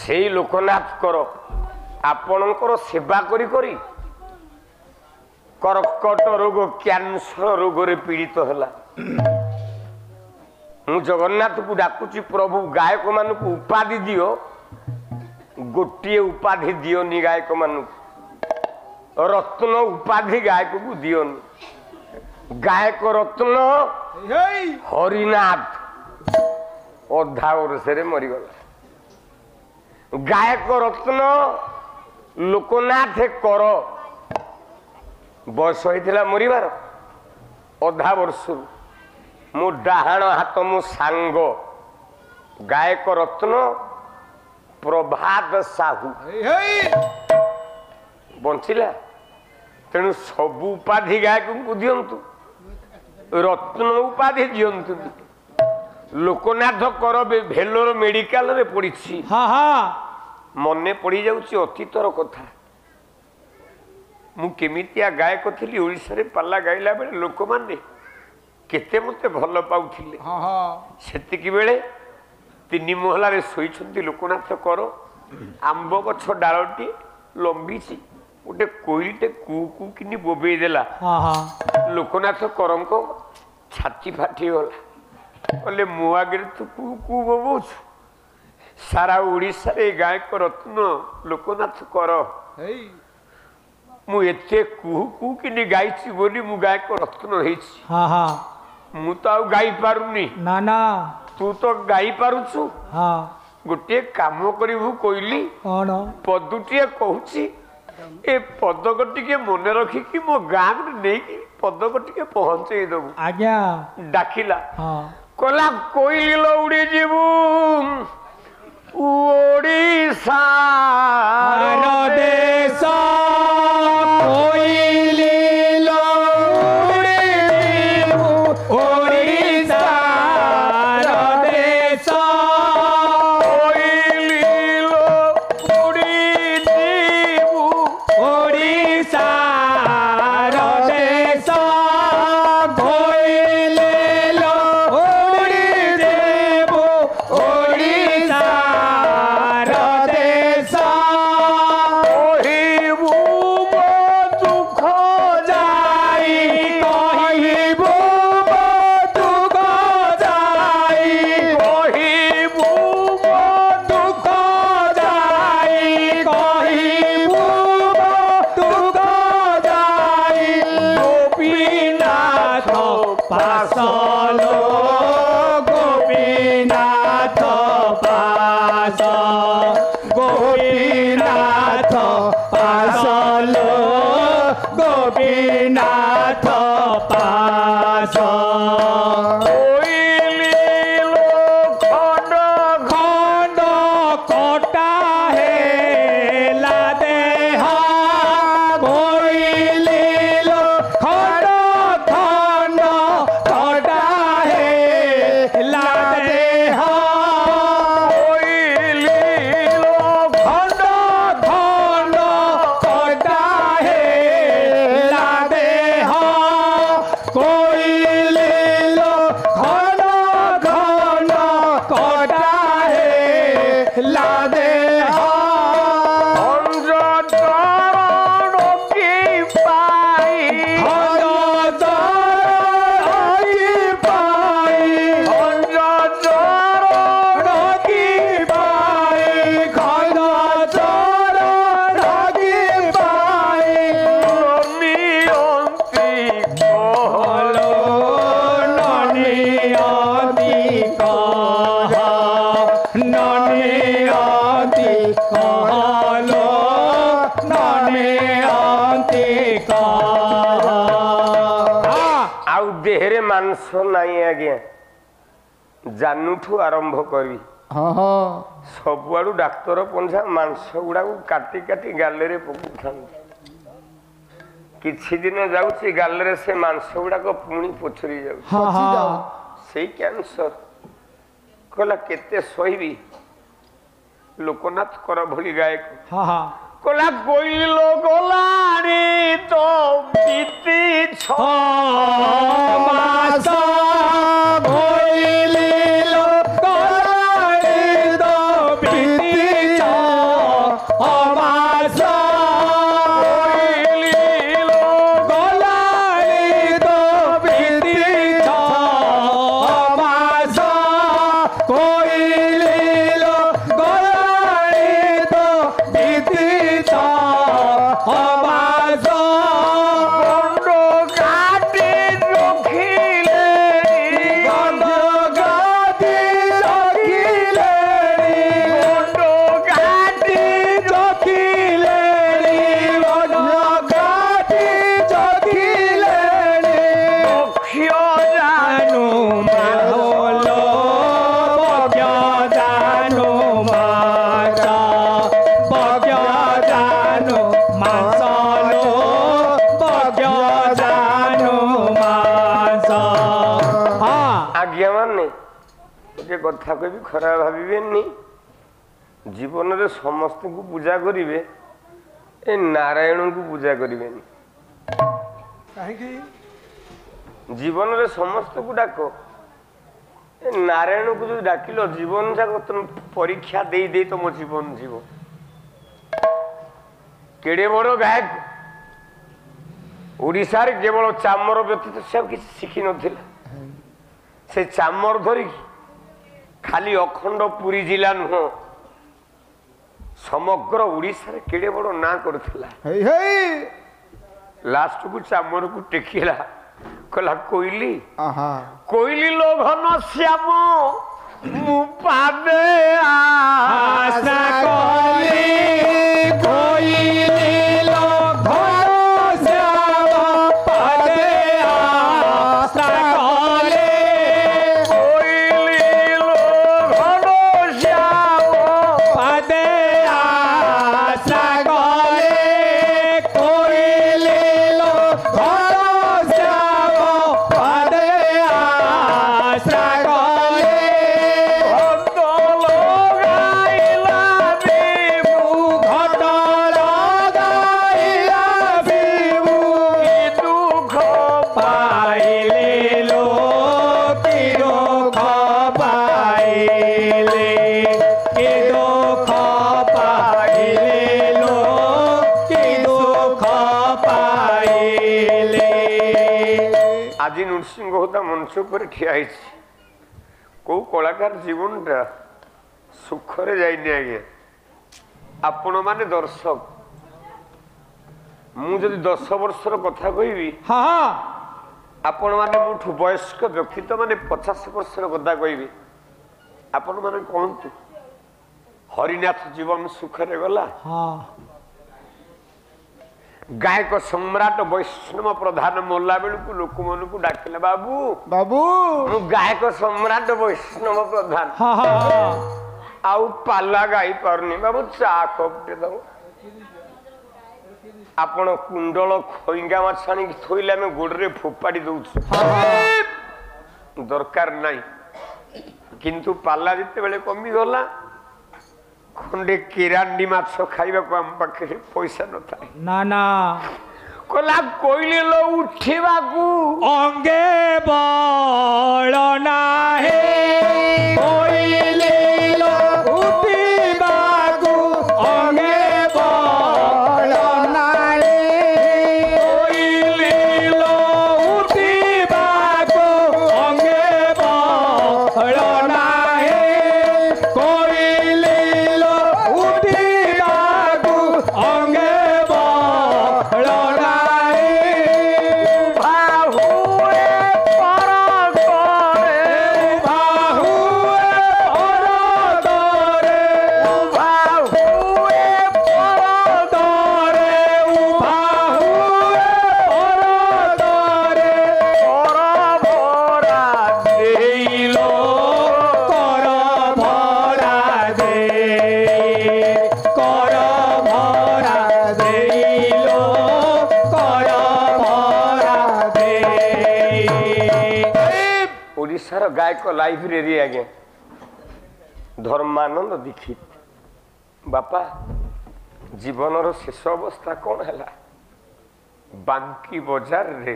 से लोकनाथ कर आपणकर सेवा करी करी कर्कट रोग कैंसर रोग रे पीड़ित है। मु जगन्नाथ को डाकुची प्रभु गायक मान उपाधि दियो गोटे उपाधि दियोनी गायक मान रत्न उपाधि गायक को दियोनी गायक रत्न हरिनाथ अधा वर्ष मरीगला गायक रत्न लोकनाथ कर बयस होता मरबार अधा वर्ष मो डाहाण हाथ मो सांग गायक रत्न प्रभात साहू बंचिला तेणु सबु उपाधि गायक को दिंतु रत्न उपाधि दिंतु लोकनाथ कर भेलोर मेडिकल रे पड़ी मने पड़ी जाउची अतीतर कथा मु केमितिया गायक थी ओडिशा रे पाला गाइला बेले लोक माने केते मते भल पाउथिले सेतिकी बेले तीन महला रे सोईछंती लोकनाथ कर आंब गछ डालटी लंबीची गोटे कोईटे कू कू किनी बोबेई देला लोकनाथ करंको छाती फाटी गला बोले मो आगे तू कू कू बोबोछ सारा ओडिशा रे गायक रत्न लोकनाथ कर मु एते कू कू किनी गाइची बोली मु गायक रत्न हेछि मु तो गाई पारुनी ना ना तू तो गाई पारुछु गोटे काम करू कहली पदुटे कहूची ए पदक टिके मन रखिकी मो गाँव नहीं पदक टिके पहुंचे दबु आज्ञा डाकिला कला कोइली लो उड़ी जीवु ओडिशा देश कोइली लो उड़ी जीवु ओडिशा देश कोइली लो उड़ी जीवु ओडिशा देश कोइली लो उड़ी जीवु ओडिशा देश कहिबु मो दुख जाई कहिबु दुख जाई कहिबु मो दुख जाई कहिबु दुख जाई गोपीनाथ पासलो गोपीनाथ पास गोपीनाथ पासलो गोपीनाथ पास कोइली लो खंड खंड कटा हेला देह कोइली लो खंड खंड कटा हेला देह कोइली लो खंड खंड कटा हेला देह कोइली लो खंड खंड कटा हेला देह अंज चरण की पाई खंड चरण पाई अंज चरण की पाई खंड चरण की पाई नियंती हलो ननियति कह ननियति कहलो ननियति कह आउ देहरे मांस नहीं आज्ञा जानूठू आरंभ करी सबुआड़ू डाक्तर पंझा मांस गुड़ा काटी काटी गाले पकाता किछि दिन जाऊँगी गाले से मांस गुड़ाक पुणी पोछरी जाऊ से कैंसर कहला केते सही लोकनाथ कर भली गायक कहला कोइल गलानी तो बीती मास भइली लोकनाथ बीती କଥା କହିବି ଖରାପ ଭାବିବେନି ଜୀବନରେ ସମସ୍ତଙ୍କୁ ପୂଜା କରିବେ ଏ ନାରାୟଣଙ୍କୁ ପୂଜା କରିବେନି କାହିଁକି ଜୀବନରେ ସମସ୍ତଙ୍କୁ ଡାକ ଏ ନାରାୟଣକୁ ଯଦି ଡାକିଲ ଜୀବନ ଯାକ ତମେ ପରୀକ୍ଷା ଦେଇ ଦେଇ ତମ ଜୀବନ ଯିବ କେଡେ ବଡ ଗାୟକ ଓଡ଼ିଶାରେ କେବଳ ଚାମର ବ୍ୟତୀତ ସେ ଆଉ କିଛି ଶିଖିନଥିଲା ସେ ଚାମର ଧରିକି ଖାଲି ଅଖଣ୍ଡ ପୁରୀ ଜିଲ୍ଲା ନୁହଁ ସମଗ୍ର ଓଡ଼ିଶାରେ କେଡେ ବଡ ନାଁ କରୁଥିଲା ଲାଷ୍ଟକୁ ଚାମରକୁ ଟେକିଲା କହିଲା କୋଇଲି କୋଇଲି ଲୋ ଘନ ଶ୍ୟାମ ମୁଁ ପାଦେ ଆଶା କଲି କୋଇଲି ଲୋ ଘନ ଶ୍ୟାମ ପାଦେ ଆଶା କଲି କୋଇଲି ଲୋ ଘନ ଶ୍ୟାମ ପାଦେ ଆଶା କଲି କୋଇଲି ଲୋ ଘନ आज नृसिंह होता मंच पर ठिया कौ कलाकार जीवनटा सुखरे जाइनि आज्ञा आपण माने दर्शक मुझे 10 वर्षर कथा कहबी आपण माने मुठु वयस्क व्यक्तित्व माने 50 वर्षर कथा कहबी आपण माने कहतु हरिनाथ जीवन सुखरे गला गायक सम्राट वैष्णव प्रधान मोला बेलू लोक मन को डाकिले बाबू बाबू मु गायक सम्राट वैष्णव प्रधान आउ पाला गाई पारनी बाबू चा कपटे दो आपण कुंडल खोइंगा माछाणी थोइले हम गोडरे फोपाड़ी दउछु दरकार नाही किंतु पाला जिते बेले कमी गला खंडे किरांडी माछ खाइबा को हम पाखे पैसा न थाए ना ना कोला कोइले लो उठिबा को अंगे बळ नाही कोइले लो उठिबा को अंगे बळ नाही कोइले लो उठिबा को अंगे बळ नाही कोइले गायक लाइब्रेरी आगे धर्मानंद दीक्षित बापा जीवन शेष अवस्था कौन है बांकी बाजार रे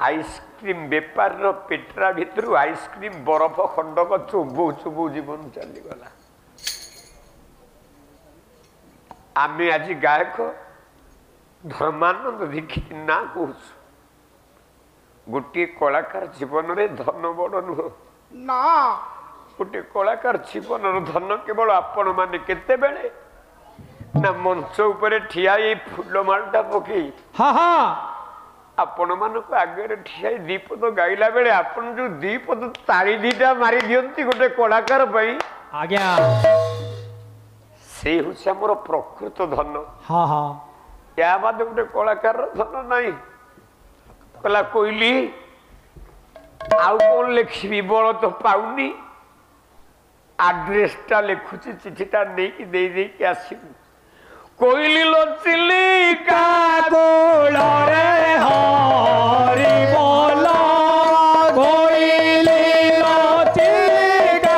आइसक्रीम बेपार पेट्रा भितर आइसक्रीम बरफ खंडक चुबू चुबू जीवन चली गला आमे आज गायक धर्मानंद दीक्षित ना कहूँ गोटे कलाकार जीवन रे धन बड़ नुह ना गोटे कलाकार जीवन धन केवल आपण माने केते बेले ना मंच उपरे ठिया फुलमालटा पकई आपण मानक आगे ठिया दीपद गाइला बेले आपण जो दीपद तारी दीटा मारी दियंती गोटे कलाकार पई आज्ञा से हुछ हमर प्रकृत धन या बाद गोटे कलाकार धन नहीं कला कोइली आउ कौन लिखी बल तो पाऊनी आड्रेसटा लिखुची चिठीटा नहीं दे दे के आसबू कोइली लो चिलिका गोल रे हरि बोल कोइली लो चिलिका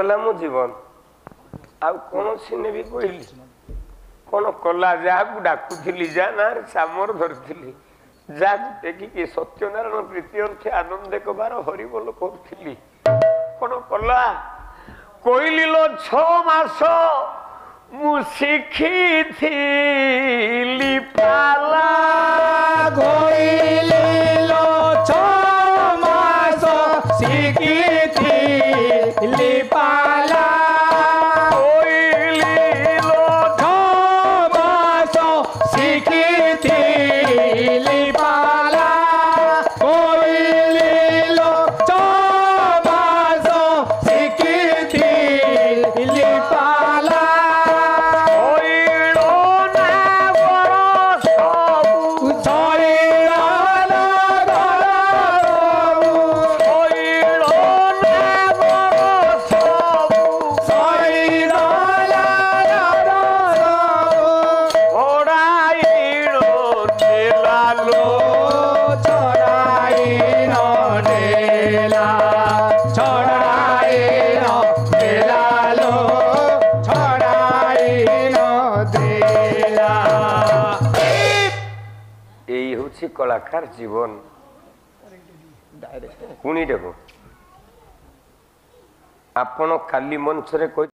ହେଲା ମୋ ଜୀବନ ଆଉ କୌଣସି ନେବି କହିଲି କଣ କଲା ଯାହାକୁ ଡାକୁଥିଲି ଯା ନାଁରେ ଚାମର ଧରିଥିଲି ଯାହାକୁ ଟେକିକି ସତ୍ୟନାରାୟଣ ପ୍ରୀତି ଅର୍ଥେ ଆନନ୍ଦ କବାର ହରିବୋଲ କରୁଥିଲି କଣ କଲା କହିଲି ଲୋ 6 ମାସ ମୁଁ ଶିଖିଥିଲି ପାଲା କହିଲି ଲୋ 6 ମାସ ଶିଖିଥିଲି ପାଲା କହିଲି ଲୋ 6 ମାସ ଶିଖିଥିଲି ପାଲା କହିଲି ଲୋ 6 ମାସ ଶିଖିଥିଲି ପାଲା କହିଲ ନା ବର ସବୁ ଶରୀର କହିଲ ନା ବର ସବୁ ଛଡ଼ାଇଣ ଦେଲାଲୋ এই হচ্ছে কলাকার জীবন পুଣି দেব ଆପଣ କାଲି ମଞ୍ଚରେ